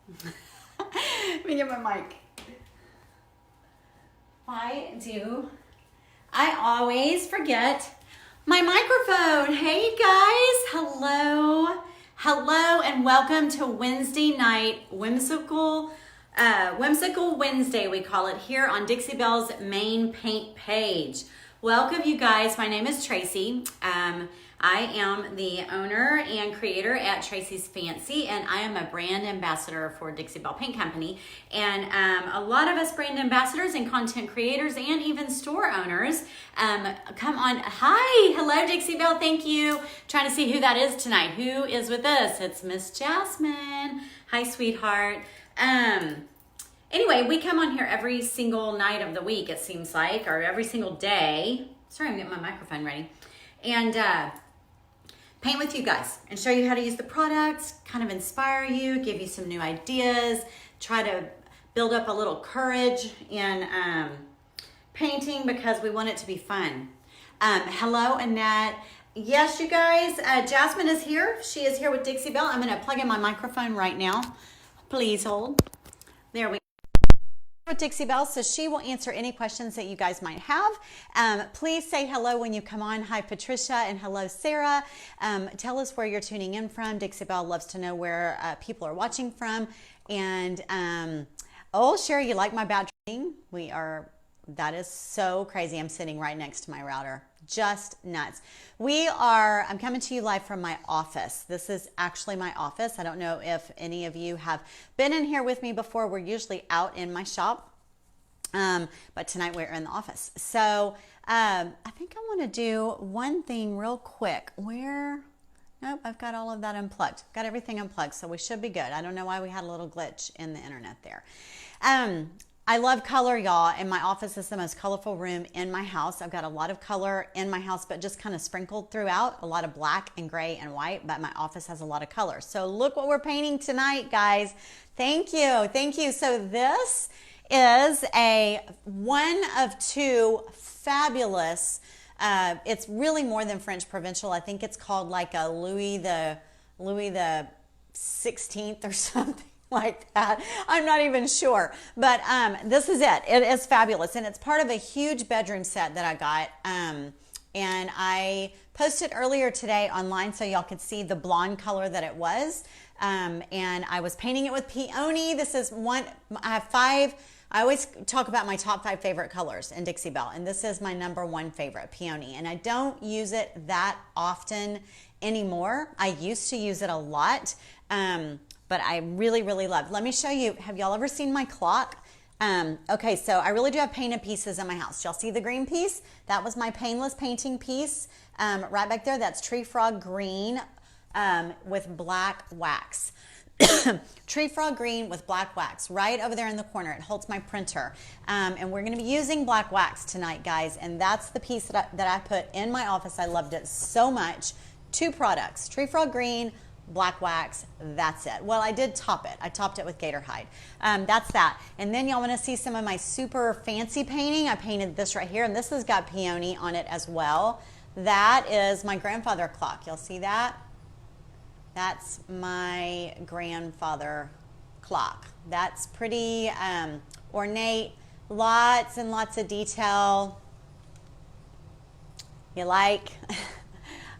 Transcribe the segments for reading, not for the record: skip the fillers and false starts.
Let me get my mic. Why do I always forget my microphone? Hey guys, hello. Hello and welcome to Wednesday night Whimsical Wednesday, we call it here on Dixie Belle's main paint page. Welcome you guys, my name is Tracey. I am the owner and creator at Tracey's Fancy, and I am a brand ambassador for Dixie Belle Paint Company. And a lot of us brand ambassadors and content creators and even store owners come on. Hi, hello Dixie Belle, thank you. Trying to see who that is tonight. Who is with us? It's Miss Jasmine. Hi, sweetheart. Anyway, we come on here every single night of the week, it seems like, or every single day. Sorry, I'm getting my microphone ready. And paint with you guys and show you how to use the products, kind of inspire you, give you some new ideas, try to build up a little courage in painting because we want it to be fun. Hello, Annette. Yes, you guys, Jasmine is here. She is here with Dixie Belle. I'm going to plug in my microphone right now. Please hold. There we go. With Dixie Belle, so she will answer any questions that you guys might have. Please say hello when you come on. Hi, Patricia, and hello, Sarah. Tell us where you're tuning in from. Dixie Belle loves to know where people are watching from. And oh, Sherry, you like my battery? That is so crazy. I'm sitting right next to my router. Just nuts. I'm coming to you live from my office. This is actually my office. I don't know if any of you have been in here with me before. We're usually out in my shop, but tonight we're in the office. So I think I want to do one thing real quick. Nope, I've got all of that unplugged. Got everything unplugged, so we should be good. I don't know why we had a little glitch in the internet there. I love color, y'all, and my office is the most colorful room in my house. I've got a lot of color in my house, but just kind of sprinkled throughout, a lot of black and gray and white, but my office has a lot of color. So look what we're painting tonight, guys. Thank you, thank you. So this is one of two fabulous, it's really more than French provincial. I think it's called like a Louis the 16th or something like that. I'm not even sure, but this is it. It is fabulous, and it's part of a huge bedroom set that I got, and I posted earlier today online so y'all could see the blonde color that it was, and I was painting it with peony. This is one. I have five. I always talk about my top 5 favorite colors in Dixie Belle, and this is my number 1 favorite, peony, and I don't use it that often anymore. I used to use it a lot, but I really, really love. Let me show you. Have y'all ever seen my clock? Okay, so I really do have painted pieces in my house. Y'all see the green piece? That was my painless painting piece right back there. That's Tree Frog Green with black wax. Tree Frog Green with black wax right over there in the corner. It holds my printer. And we're going to be using black wax tonight, guys. And that's the piece that I put in my office. I loved it so much. 2 products, Tree Frog Green, black wax, that's it. Well, I did top it. I topped it with gator hide. That's that. And then y'all want to see some of my super fancy painting. I painted this right here, and this has got peony on it as well. That is my grandfather clock. Y'all see that? That's my grandfather clock. That's pretty ornate, lots and lots of detail. You like?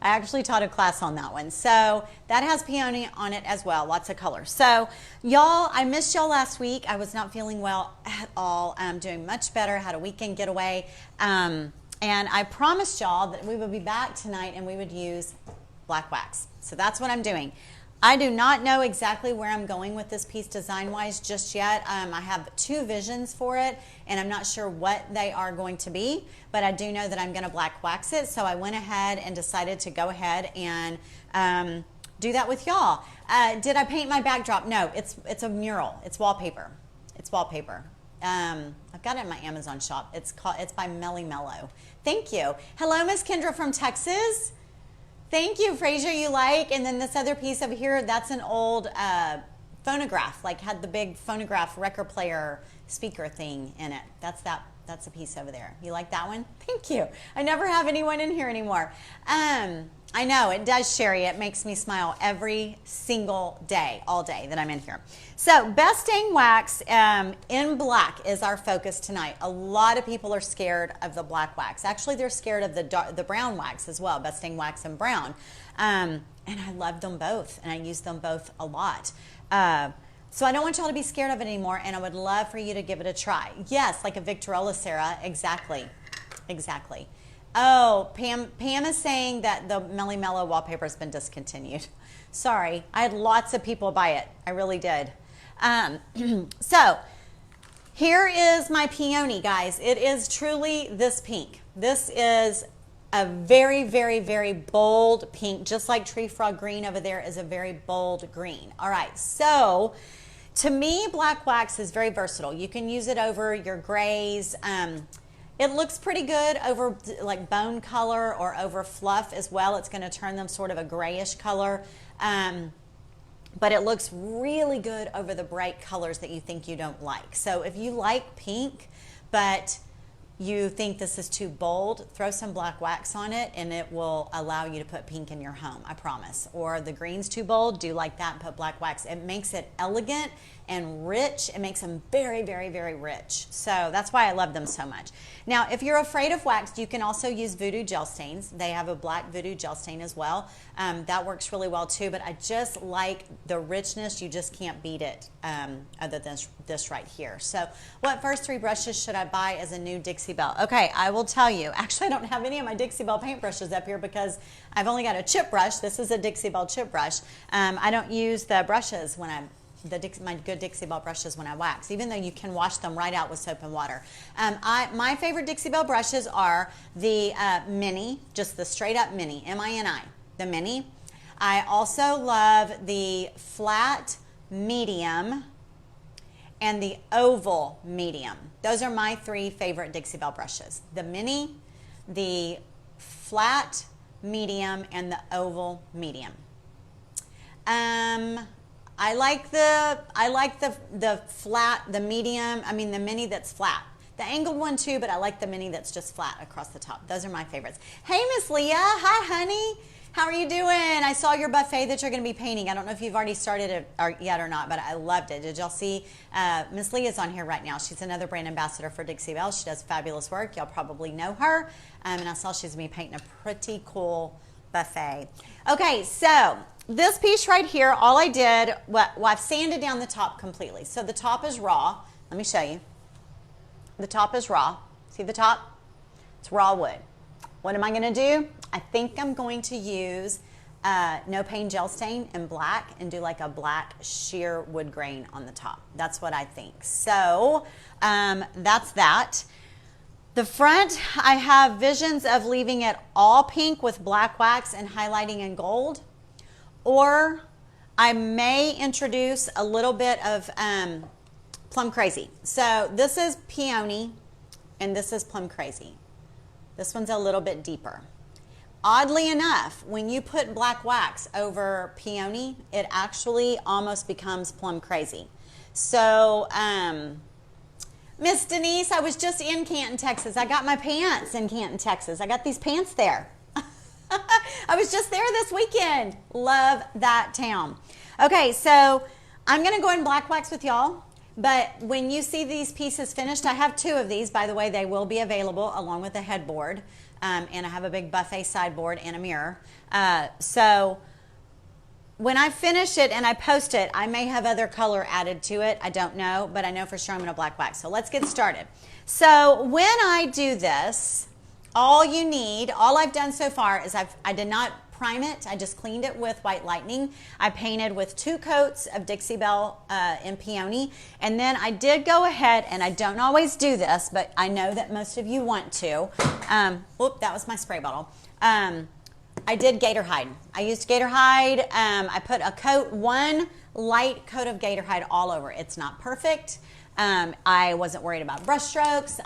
I actually taught a class on that one. So that has peony on it as well, lots of color. So y'all, I missed y'all last week. I was not feeling well at all. I'm doing much better, had a weekend getaway. And I promised y'all that we would be back tonight and we would use black wax. So that's what I'm doing. I do not know exactly where I'm going with this piece design-wise just yet. I have 2 visions for it, and I'm not sure what they are going to be, but I do know that I'm going to black wax it, so I went ahead and decided to go ahead and do that with y'all. Did I paint my backdrop? No, it's a mural. It's wallpaper. It's wallpaper. I've got it in my Amazon shop. It's by Melly Mellow. Thank you. Hello, Miss Kendra from Texas. Thank you, Fraser, you like. And then this other piece over here, that's an old phonograph, like had the big phonograph record player speaker thing in it. That's a piece over there. You like that one? Thank you. I never have anyone in here anymore. I know, it does, Sherry. It makes me smile every single day, all day that I'm in here. So best dang wax in black is our focus tonight. A lot of people are scared of the black wax. Actually, they're scared of the brown wax as well, best dang wax and brown. And I love them both, and I use them both a lot. So I don't want y'all to be scared of it anymore, and I would love for you to give it a try. Yes, like a Victorella, Sarah. Exactly. Exactly. Oh, Pam is saying that the Melly Mellow wallpaper has been discontinued. Sorry, I had lots of people buy it. I really did. So here is my peony, guys. It is truly this pink. This is a very, very, very bold pink, just like Tree Frog Green over there is a very bold green. All right, so to me, black wax is very versatile. You can use it over your grays. It looks pretty good over like bone color or over fluff as well. It's going to turn them sort of a grayish color. But it looks really good over the bright colors that you think you don't like. So if you like pink, but you think this is too bold, throw some black wax on it and it will allow you to put pink in your home, I promise. Or the green's too bold, do like that and put black wax. It makes it elegant and rich. It makes them very, very, very rich. So that's why I love them so much. Now, if you're afraid of wax, you can also use Voodoo gel stains. They have a black Voodoo gel stain as well. That works really well too, but I just like the richness. You just can't beat it other than this right here. So what first three brushes should I buy as a new Dixie Belle? Okay, I will tell you. Actually, I don't have any of my Dixie Belle paint brushes up here because I've only got a chip brush. This is a Dixie Belle chip brush. I don't use the brushes when I'm my good Dixie Belle brushes when I wax, even though you can wash them right out with soap and water. My favorite Dixie Belle brushes are the mini, just the straight up mini, M-I-N-I, the mini. I also love the flat medium and the oval medium. Those are my three favorite Dixie Belle brushes. The mini, the flat medium, and the oval medium. I like the flat, the medium, I mean the mini that's flat. The angled one too, but I like the mini that's just flat across the top. Those are my favorites. Hey, Miss Leah. Hi, honey. How are you doing? I saw your buffet that you're going to be painting. I don't know if you've already started it yet or not, but I loved it. Did y'all see? Miss Leah's on here right now. She's another brand ambassador for Dixie Belle. She does fabulous work. Y'all probably know her. And I saw she's going to be painting a pretty cool buffet. Okay, so this piece right here, all I did, well, I've sanded down the top completely. So the top is raw. Let me show you. The top is raw. See the top? It's raw wood. What am I going to do? I think I'm going to use No Pain Gel Stain in black and do like a black sheer wood grain on the top. That's what I think. So that's that. The front, I have visions of leaving it all pink with black wax and highlighting in gold. Or I may introduce a little bit of Plum Crazy. So this is Peony and this is Plum Crazy. This one's a little bit deeper. Oddly enough, when you put black wax over Peony, it actually almost becomes Plum Crazy. So, Miss Denise, I was just in Canton, Texas. I got my pants in Canton, Texas. I got these pants there. I was just there this weekend. Love that town. Okay, so I'm going to go in black wax with y'all. But when you see these pieces finished, I have two of these. By the way, they will be available along with the headboard. And I have a big buffet sideboard and a mirror. So when I finish it and I post it, I may have other color added to it. I don't know, but I know for sure I'm going to black wax. So let's get started. So when I do this, all I've done so far is I did not prime it. I just cleaned it with White Lightning. I painted with 2 coats of Dixie Belle in Peony. And then I did go ahead, and I don't always do this, but I know that most of you want to. Whoop, that was my spray bottle. I did Gator Hide. I used Gator Hide. I put one light coat of Gator Hide all over. It's not perfect. I wasn't worried about brush strokes.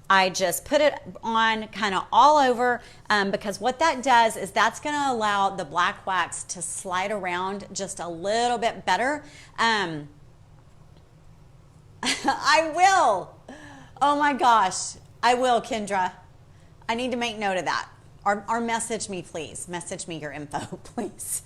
I just put it on kind of all over because what that does is that's going to allow the black wax to slide around just a little bit better. I will. Oh my gosh. I will, Kendra. I need to make note of that. or message me, please. Message me your info, please.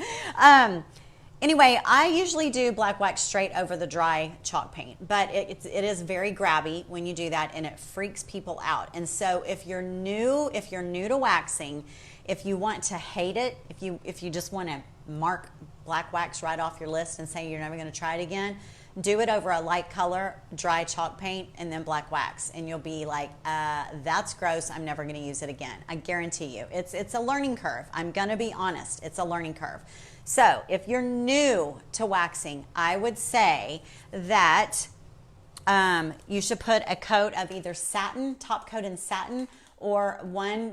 Anyway, I usually do black wax straight over the dry chalk paint, but it is very grabby when you do that, and it freaks people out. And so if you're new to waxing, if you want to hate it, if you just want to mark black wax right off your list and say you're never going to try it again, do it over a light color, dry chalk paint, and then black wax, and you'll be like, that's gross, I'm never going to use it again. I guarantee you. It's a learning curve. I'm going to be honest. It's a learning curve. So if you're new to waxing, I would say that you should put a coat of either satin, top coat in satin, or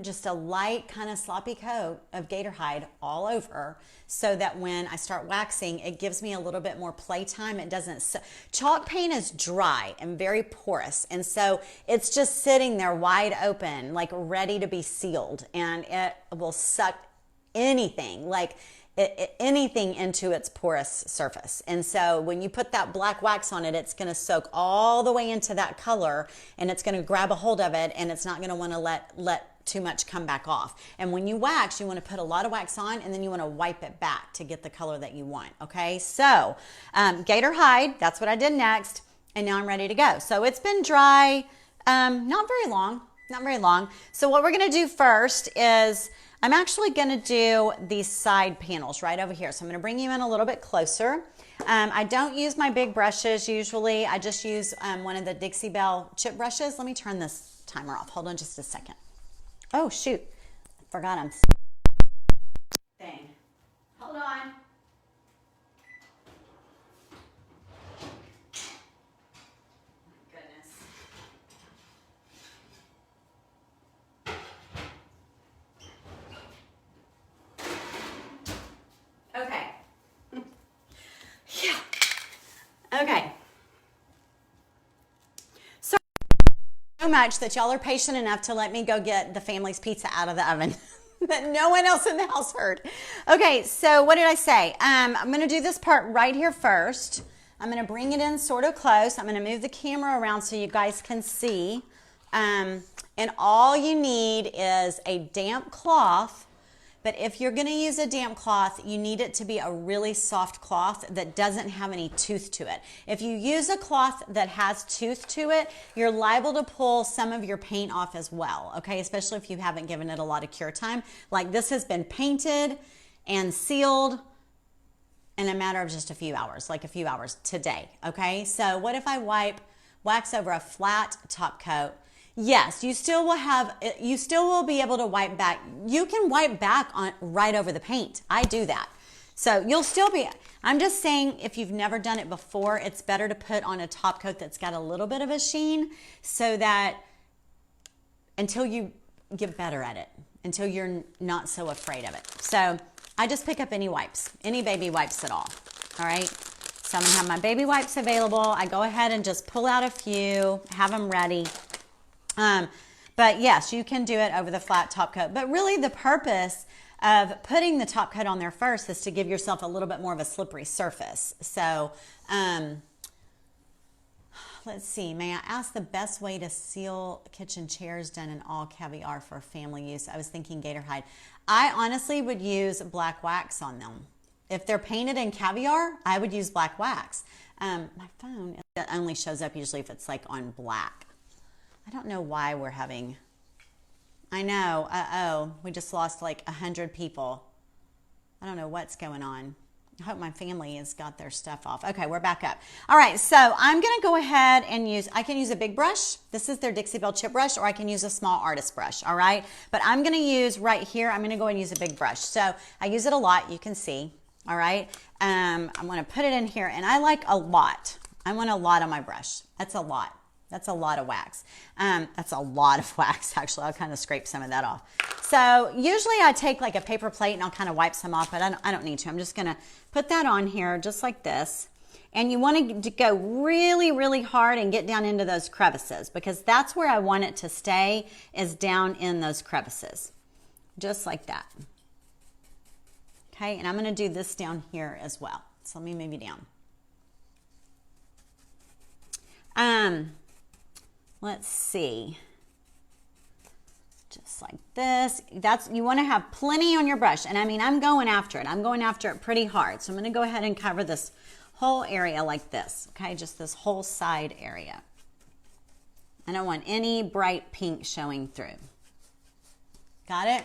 just a light kind of sloppy coat of gator hide all over, so that when I start waxing, it gives me a little bit more playtime. It doesn't, chalk paint is dry and very porous, and so it's just sitting there wide open, like ready to be sealed, and it will suck anything, anything into its porous surface. And so when you put that black wax on it, it's going to soak all the way into that color, and it's going to grab a hold of it, and it's not going to want to let too much come back off. And when you wax, you want to put a lot of wax on, and then you want to wipe it back to get the color that you want. Okay, so gator hide, that's what I did next, and now I'm ready to go. So it's been dry, not very long. So what we're going to do first is I'm actually going to do these side panels right over here. So I'm going to bring you in a little bit closer. I don't use my big brushes usually. I just use one of the Dixie Belle chip brushes. Let me turn this timer off. Hold on just a second. Oh, shoot. I forgot I'm... Dang. Hold on. Okay. Yeah. Okay. So much that y'all are patient enough to let me go get the family's pizza out of the oven that no one else in the house heard. Okay, so what did I say? I'm going to do this part right here first. I'm going to bring it in sort of close. I'm going to move the camera around so you guys can see. And all you need is a damp cloth. But if you're going to use a damp cloth, you need it to be a really soft cloth that doesn't have any tooth to it. If you use a cloth that has tooth to it, you're liable to pull some of your paint off as well, okay? Especially if you haven't given it a lot of cure time. Like this has been painted and sealed in a matter of just a few hours, like a few hours today, okay? So what if I wipe wax over a flat top coat? Yes, you still will be able to wipe back. You can wipe back on right over the paint. I do that. So you'll still be, I'm just saying if you've never done it before, it's better to put on a top coat that's got a little bit of a sheen so that until you get better at it, until you're not so afraid of it. So I just pick up any wipes, any baby wipes at all right? So I'm gonna have my baby wipes available. I go ahead and just pull out a few, have them ready. But yes, you can do it over the flat top coat. But really the purpose of putting the top coat on there first is to give yourself a little bit more of a slippery surface. So let's see, may I ask the best way to seal kitchen chairs done in all caviar for family use? I was thinking gator hide. I honestly would use black wax on them. If they're painted in caviar, I would use black wax. My phone, it only shows up usually if it's like on black. I don't know why we're having, I know, we just lost like 100 people. I don't know what's going on. I hope my family has got their stuff off. Okay, we're back up. All right, so I'm gonna go ahead and I can use a big brush. This is their Dixie Belle chip brush, or I can use a small artist brush, all right? But I'm gonna use right here, I'm gonna go and use a big brush. So I use it a lot, you can see, all right? I'm gonna put it in here, and I like a lot. I want a lot on my brush. That's a lot. That's a lot of wax. That's a lot of wax, actually. I'll kind of scrape some of that off. So usually I take like a paper plate and I'll kind of wipe some off, but I don't need to. I'm just going to put that on here just like this. And you want to go really, really hard and get down into those crevices, because that's where I want it to stay, is down in those crevices. Just like that. Okay, and I'm going to do this down here as well. So let me move you down. Let's see. Just Just like this. You want to have plenty on your brush. And I mean, I'm going after it. I'm going after it pretty hard. So I'm going to go ahead and cover this whole area like this. Okay, just this whole side area. I don't want any bright pink showing through. Got it?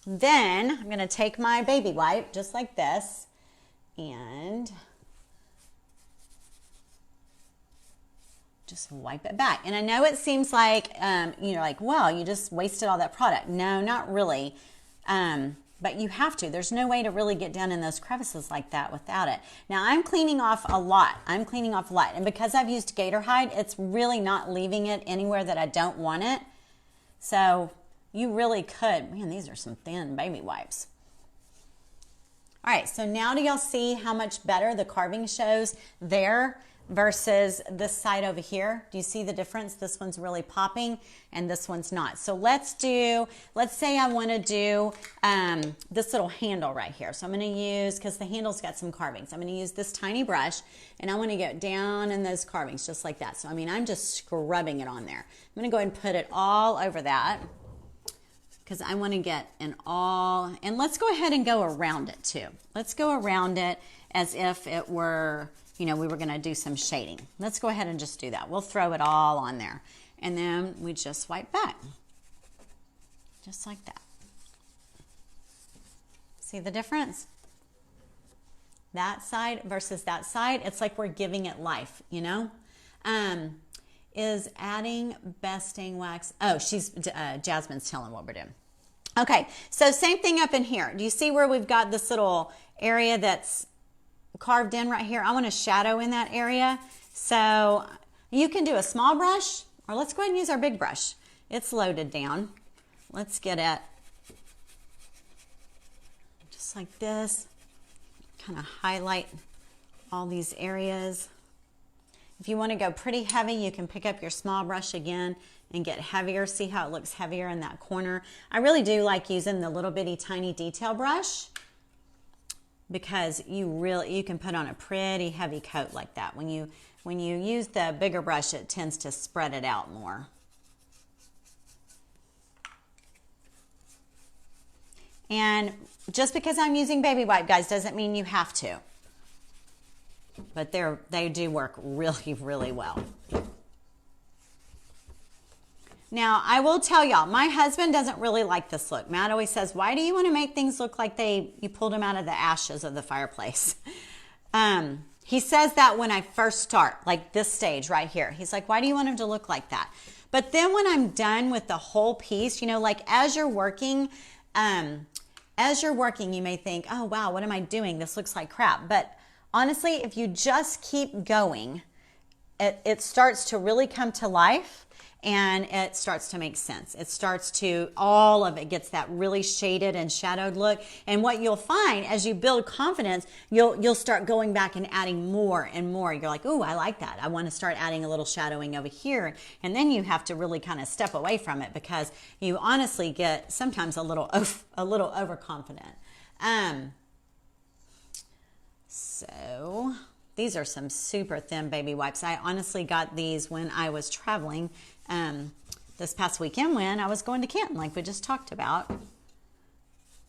Then I'm going to take my baby wipe just like this and just wipe it back. And I know it seems like, you're like, well, you just wasted all that product. No, not really. But you have to. There's no way to really get down in those crevices like that without it. Now I'm cleaning off a lot. And because I've used Gator Hide, it's really not leaving it anywhere that I don't want it. So you really could. Man, these are some thin baby wipes. All right, so now do y'all see how much better the carving shows there versus this side over here? Do you see the difference? This one's really popping and this one's not. So let's say I want to do this little handle right here. So I'm going to use, because the handle's got some carvings, I'm going to use this tiny brush and I want to get down in those carvings just like that. So I mean, I'm just scrubbing it on there. I'm going to go ahead and put it all over that because I want to get in all, and let's go ahead and go around it too. Let's go around it as if it were, we were going to do some shading. Let's go ahead and just do that. We'll throw it all on there. And then we just wipe back. Just like that. See the difference? That side versus that side, it's like we're giving it life, Is adding besting wax. Oh, Jasmine's telling what we're doing. Okay, so same thing up in here. Do you see where we've got this little area that's carved in right here? I want a shadow in that area. So you can do a small brush, or let's go ahead and use our big brush. It's loaded down. Let's get it just like this. Kind of highlight all these areas. If you want to go pretty heavy, you can pick up your small brush again and get heavier. See how it looks heavier in that corner? I really do like using the little bitty tiny detail brush, because you can put on a pretty heavy coat like that. When you use the bigger brush, it tends to spread it out more. And just because I'm using baby wipe, guys, doesn't mean you have to. But they do work really, really well. Now, I will tell y'all, my husband doesn't really like this look. Matt always says, why do you want to make things look like you pulled them out of the ashes of the fireplace? He says that when I first start, like this stage right here. He's like, why do you want them to look like that? But then when I'm done with the whole piece, like as you're working, you may think, oh, wow, what am I doing? This looks like crap. But honestly, if you just keep going, it starts to really come to life. And it starts to make sense. All of it gets that really shaded and shadowed look. And what you'll find as you build confidence, you'll start going back and adding more and more. You're like, ooh, I like that. I want to start adding a little shadowing over here. And then you have to really kind of step away from it, because you honestly get sometimes a little overconfident. So these are some super thin baby wipes. I honestly got these when I was traveling this past weekend when I was going to Canton, like we just talked about.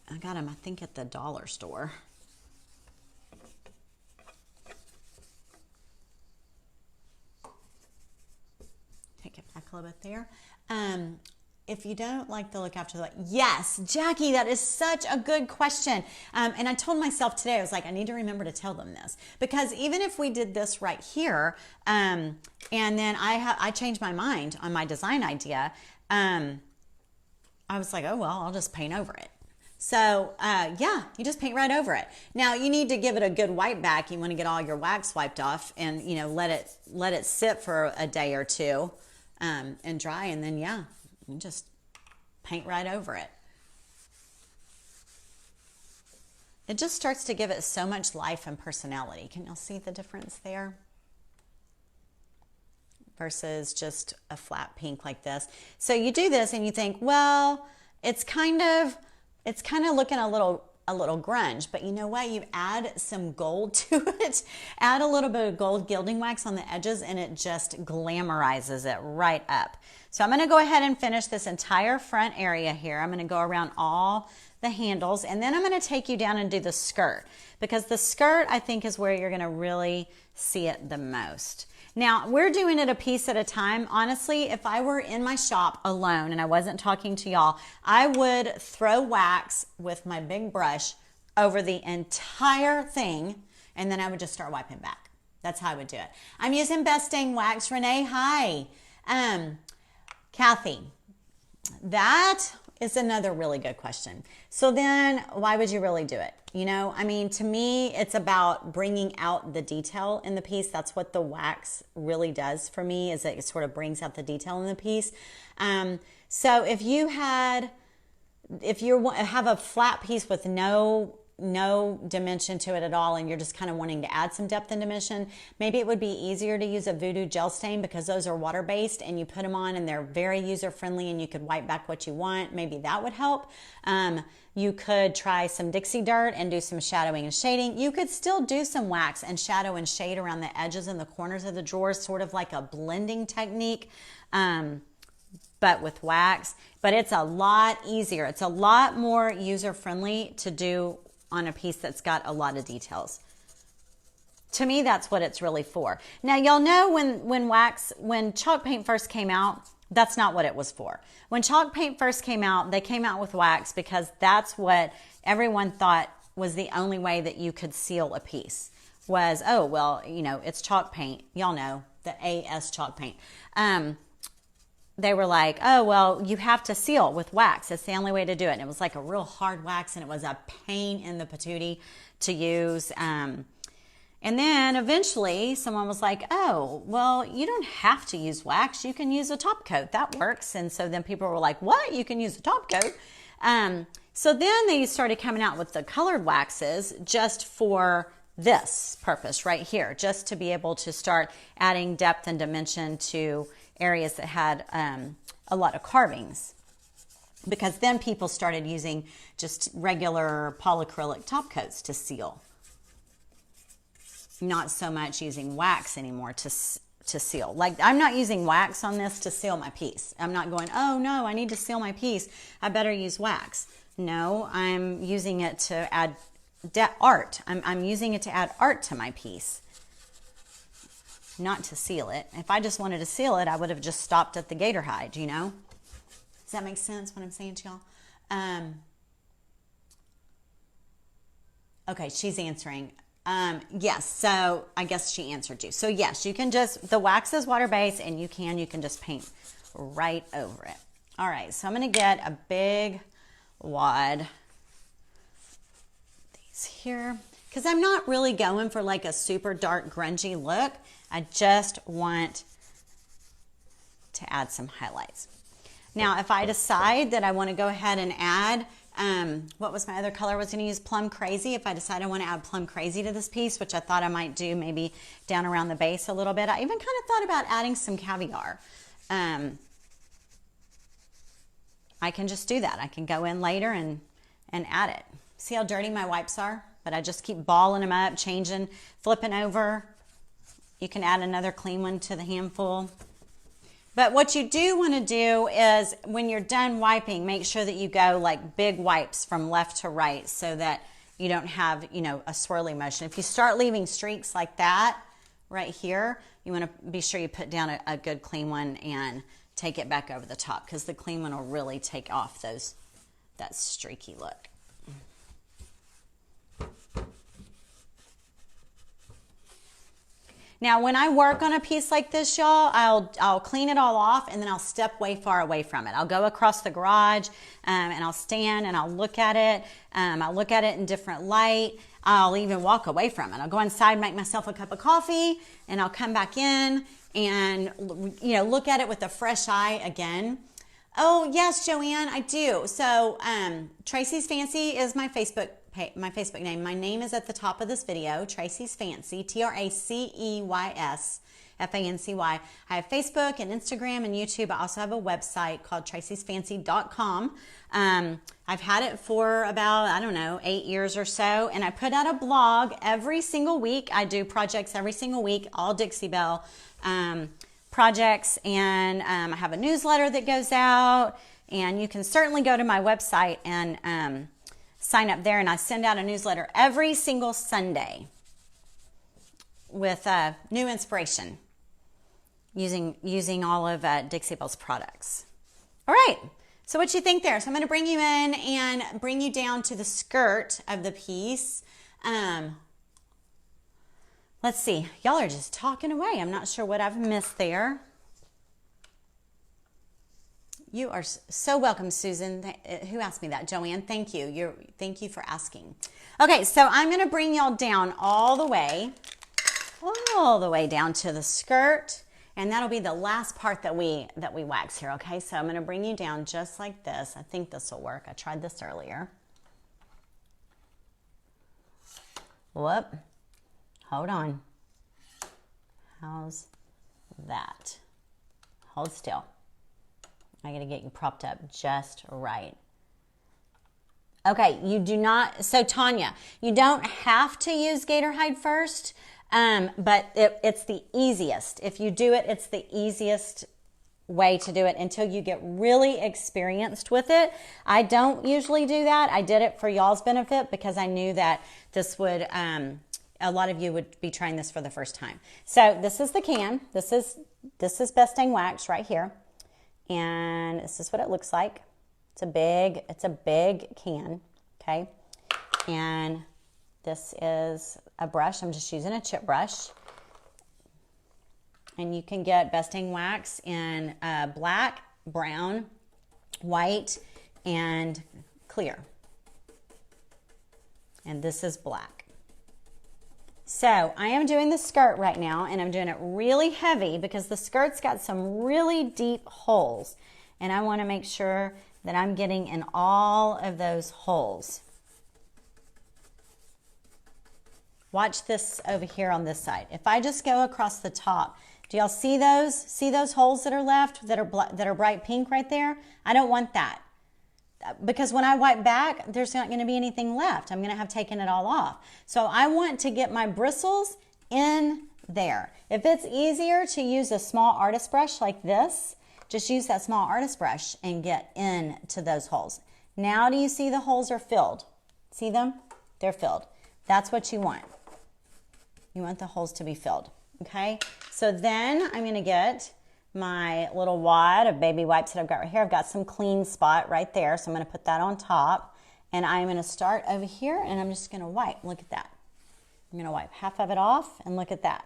I got them, I think, at the dollar store. Take it back a little bit there. If you don't like the look after the, yes, Jackie, that is such a good question. And I told myself today, I was like, I need to remember to tell them this, because even if we did this right here, and then I changed my mind on my design idea, I was like, oh, well, I'll just paint over it. So, yeah, you just paint right over it. Now, you need to give it a good wipe back. You want to get all your wax wiped off and, let it sit for a day or two, and dry. And then, yeah, you just paint right over it. It just starts to give it so much life and personality. Can y'all see the difference there? Versus just a flat pink like this. So you do this and you think, well, it's kind of looking a little a little grunge. But you know what? You add some gold to it, add a little bit of gold gilding wax on the edges, and it just glamorizes it right up. So I'm going to go ahead and finish this entire front area here. I'm going to go around all the handles, and then I'm going to take you down and do the skirt, because the skirt, I think, is where you're going to really see it the most. Now, we're doing it a piece at a time. Honestly, if I were in my shop alone and I wasn't talking to y'all, I would throw wax with my big brush over the entire thing, and then I would just start wiping back. That's how I would do it. I'm using Best Dang Wax. Renee, hi. Kathy, that is another really good question. So then why would you really do it? You know, I mean, to me, it's about bringing out the detail in the piece. That's what the wax really does for me, is it sort of brings out the detail in the piece. So if you have a flat piece with no dimension to it at all, and you're just kind of wanting to add some depth and dimension, maybe it would be easier to use a Voodoo gel stain, because those are water-based and you put them on and they're very user-friendly and you could wipe back what you want. Maybe that would help. You could try some Dixie dirt and do some shadowing and shading. You could still do some wax and shadow and shade around the edges and the corners of the drawers, sort of like a blending technique, but with wax. But it's a lot easier. It's a lot more user-friendly to do on a piece that's got a lot of details. To me, that's what it's really for. Now, y'all know when chalk paint first came out, that's not what it was for. When chalk paint first came out, they came out with wax because that's what everyone thought was the only way that you could seal a piece. Was, oh, well, you know, it's chalk paint. Y'all know, the AS chalk paint. They were like, oh, well, you have to seal with wax. It's the only way to do it. And it was like a real hard wax, and it was a pain in the patootie to use. And then eventually someone was like, oh, well, you don't have to use wax. You can use a top coat. That works. And so then people were like, what? You can use a top coat? So then they started coming out with the colored waxes just for this purpose right here, just to be able to start adding depth and dimension to areas that had a lot of carvings, because then people started using just regular polyacrylic top coats to seal, not so much using wax anymore to seal. Like, I'm not using wax on this to seal my piece. I'm not going, oh no, I need to seal my piece, I better use wax. No, I'm using it to add art. I'm using it to add art to my piece, not to seal it. If I just wanted to seal it, I would have just stopped at the gator hide, you know? Does that make sense what I'm saying to y'all? Okay, she's answering. Yes, so I guess she answered you. So yes, you can just, the wax is water-based, and you can just paint right over it. All right, so I'm gonna get a big wad, these here, because I'm not really going for like a super dark grungy look. I just want to add some highlights. Now, if I decide that I want to go ahead and add, what was my other color? I was going to use Plum Crazy. If I decide I want to add Plum Crazy to this piece, which I thought I might do maybe down around the base a little bit. I even kind of thought about adding some caviar. I can just do that. I can go in later and add it. See how dirty my wipes are? But I just keep balling them up, changing, flipping over. You can add another clean one to the handful. But what you do want to do is, when you're done wiping, make sure that you go like big wipes from left to right, so that you don't have, you know, a swirly motion. If you start leaving streaks like that right here, you want to be sure you put down a good clean one and take it back over the top, because the clean one will really take off that streaky look. Now, when I work on a piece like this, y'all, I'll clean it all off, and then I'll step way far away from it. I'll go across the garage, and I'll stand and I'll look at it. I'll look at it in different light. I'll even walk away from it. I'll go inside, make myself a cup of coffee, and I'll come back in and, you know, look at it with a fresh eye again. Oh, yes, Joanne, I do. So Tracey's Fancy is my Facebook name. My name is at the top of this video, Tracey's Fancy, Traceys Fancy. I have Facebook and Instagram and YouTube. I also have a website called traceysfancy.com. I've had it for about, I don't know, 8 years or so. And I put out a blog every single week. I do projects every single week, all Dixie Belle projects. And I have a newsletter that goes out. And you can certainly go to my website and sign up there. And I send out a newsletter every single Sunday with new inspiration using all of Dixie Belle's products. All right. So what you think there? So I'm going to bring you in and bring you down to the skirt of the piece. Let's see. Y'all are just talking away. I'm not sure what I've missed there. You are so welcome, Susan. Who asked me that? Joanne, thank you. Thank you for asking. Okay, so I'm going to bring y'all down all the way down to the skirt. And that'll be the last part that we wax here, okay? So I'm going to bring you down just like this. I think this will work. I tried this earlier. Whoop. Hold on. How's that? Hold still. I got to get you propped up just right. Okay, you do not, so Tanya, you don't have to use gator hide first. But it's the easiest. If you do it, it's the easiest way to do it until you get really experienced with it. I don't usually do that. I did it for y'all's benefit because I knew that this would, a lot of you would be trying this for the first time. So this is the can. This is Best Dang Wax right here. And this is what it looks like. It's a big can, okay? And this is a brush. I'm just using a chip brush. And you can get Best Dang Wax in black, brown, white, and clear. And this is black. So I am doing the skirt right now, and I'm doing it really heavy because the skirt's got some really deep holes. And I want to make sure that I'm getting in all of those holes. Watch this over here on this side. If I just go across the top, do y'all see those? See those holes that are left that are bright pink right there? I don't want that. Because when I wipe back, there's not going to be anything left. I'm going to have taken it all off. So I want to get my bristles in there. If it's easier to use a small artist brush like this, just use that small artist brush and get into those holes. Now do you see the holes are filled? See them? They're filled. That's what you want. You want the holes to be filled, okay? So then I'm going to get my little wad of baby wipes that I've got right here. I've got some clean spot right there, so I'm going to put that on top. And I'm going to start over here, and I'm just going to wipe. Look at that. I'm going to wipe half of it off, and look at that.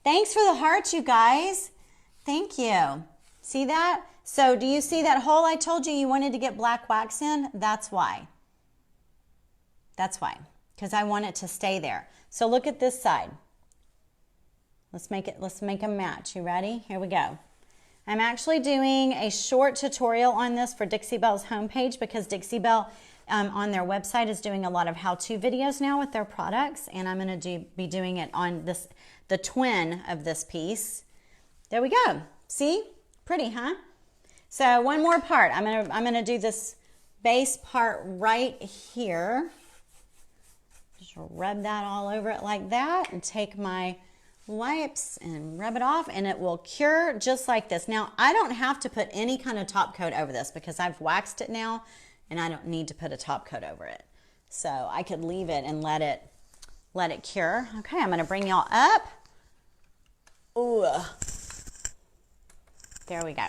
Thanks for the hearts, you guys. Thank you. See that? So do you see that hole I told you wanted to get black wax in? That's why. That's why. Because I want it to stay there. So look at this side. Let's make a match. You ready? Here we go. I'm actually doing a short tutorial on this for Dixie Belle's homepage because Dixie Belle on their website is doing a lot of how-to videos now with their products, and I'm going to be doing it on the twin of this piece. There we go. See? Pretty, huh? So one more part. I'm gonna do this base part right here. Just rub that all over it like that and take my wipes and rub it off, and it will cure just like this. Now, I don't have to put any kind of top coat over this because I've waxed it now and I don't need to put a top coat over it. So I could leave it and let it cure. Okay, I'm gonna bring y'all up. Ooh. There we go.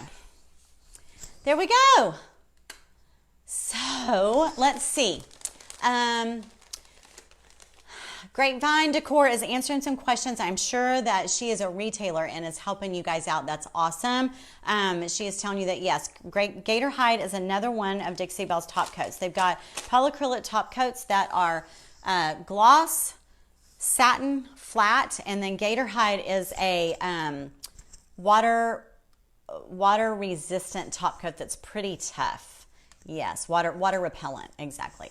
There we go. So let's see. Grapevine Decor is answering some questions. I'm sure that she is a retailer and is helping you guys out. That's awesome. She is telling you that, yes, Gator Hide is another one of Dixie Belle's top coats. They've got polyacrylic top coats that are gloss, satin, flat, and then Gator Hide is a water resistant top coat that's pretty tough. Yes, water repellent, exactly.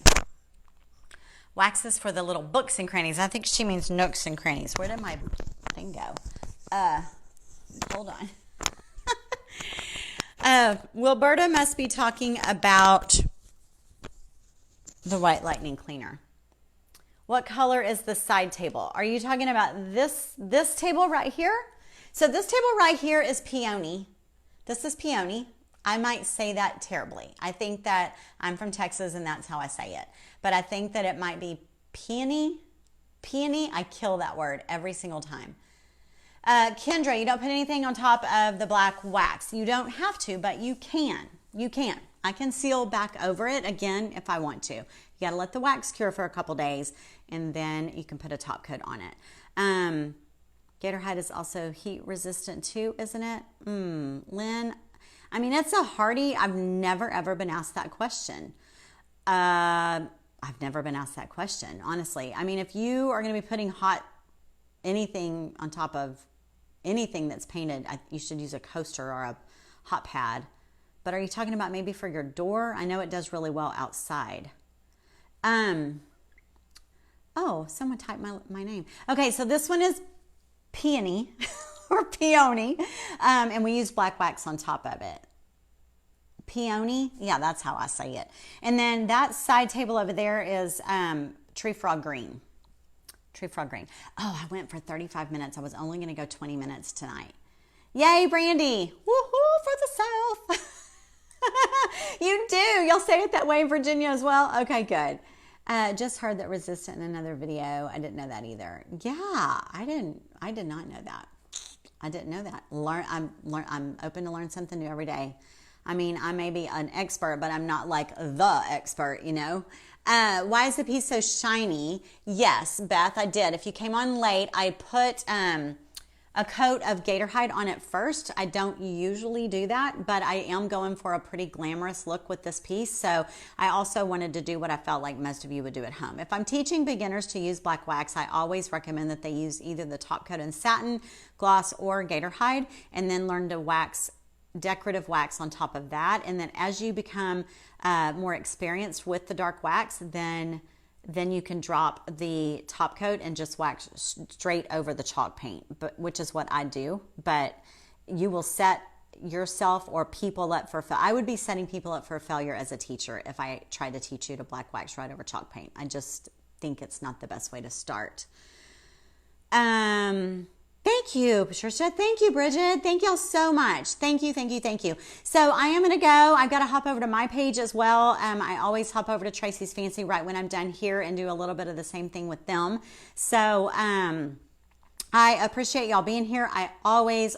Waxes for the little books and crannies. I think she means nooks and crannies. Where did my thing go? Hold on. Wilberta must be talking about the white lightning cleaner. What color is the side table? Are you talking about this table right here? So this table right here is peony. This is peony. I might say that terribly. I think that I'm from Texas and that's how I say it. But I think that it might be peony. Peony, I kill that word every single time. Kendra, you don't put anything on top of the black wax. You don't have to, but you can. You can. I can seal back over it again if I want to. You got to let the wax cure for a couple days, and then you can put a top coat on it. Gator hide is also heat resistant too, isn't it? Lynn, I mean, it's a hardy. I've never, ever been asked that question. I've never been asked that question, honestly. I mean, if you are going to be putting hot anything on top of anything that's painted, you should use a coaster or a hot pad. But are you talking about maybe for your door? I know it does really well outside. Oh, someone typed my name. Okay, so this one is peony or peony. And we use black wax on top of it. Peony? Yeah, that's how I say it. And then that side table over there is tree frog green. Tree frog green. Oh, I went for 35 minutes. I was only going to go 20 minutes tonight. Yay, Brandy. Woohoo for the South. You do. Y'all say it that way in Virginia as well? Okay, good. Just heard that resistant in another video. I didn't know that either. Yeah, I did not know that. I didn't know that. I'm open to learn something new every day. I mean, I may be an expert, but I'm not like the expert, you know. Why is the piece so shiny? Yes, Beth, I did. If you came on late, I put a coat of gator hide on it first. I don't usually do that, but I am going for a pretty glamorous look with this piece. So I also wanted to do what I felt like most of you would do at home. If I'm teaching beginners to use black wax, I always recommend that they use either the top coat in satin, gloss, or gator hide, and then learn to wax decorative wax on top of that. And then as you become more experienced with the dark wax, then you can drop the top coat and just wax straight over the chalk paint, which is what I do. But you will set yourself or people up for I would be setting people up for failure as a teacher if I tried to teach you to black wax right over chalk paint. I just think it's not the best way to start. Thank you, Patricia. Thank you, Bridget. Thank y'all so much. Thank you, thank you, thank you. So I am going to go. I've got to hop over to my page as well. I always hop over to Tracey's Fancy right when I'm done here and do a little bit of the same thing with them. So I appreciate y'all being here. I always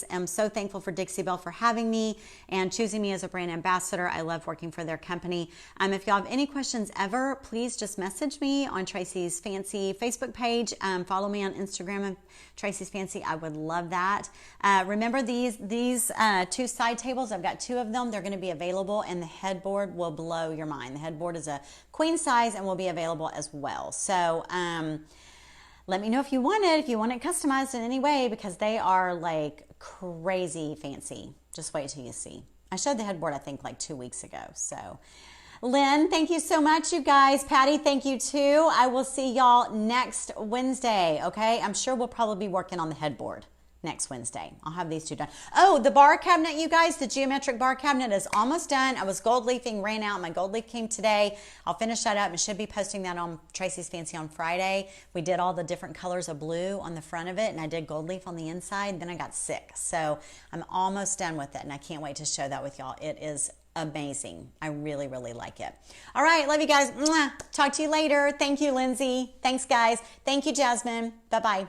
am so thankful for Dixie Belle for having me and choosing me as a brand ambassador. I love working for their company. If y'all have any questions ever, please just message me on Tracey's Fancy Facebook page. Follow me on Instagram and Tracey's Fancy. I would love that. Remember these two side tables. I've got two of them. They're going to be available, and the headboard will blow your mind. The headboard is a queen size and will be available as well. So let me know if you want it customized in any way, because they are like crazy fancy. Just wait till you see. I showed the headboard, I think, like 2 weeks ago. So Lynn, thank you so much, you guys. Patty, thank you too. I will see y'all next Wednesday, okay? I'm sure we'll probably be working on the headboard next Wednesday. I'll have these two done. Oh, the bar cabinet, you guys, the geometric bar cabinet is almost done. I was gold leafing, ran out. My gold leaf came today. I'll finish that up and should be posting that on Tracey's Fancy on Friday. We did all the different colors of blue on the front of it, and I did gold leaf on the inside. Then I got sick. So I'm almost done with it, and I can't wait to share that with y'all. It is amazing. I really, really like it. All right. Love you guys. Mwah. Talk to you later. Thank you, Lindsay. Thanks, guys. Thank you, Jasmine. Bye-bye.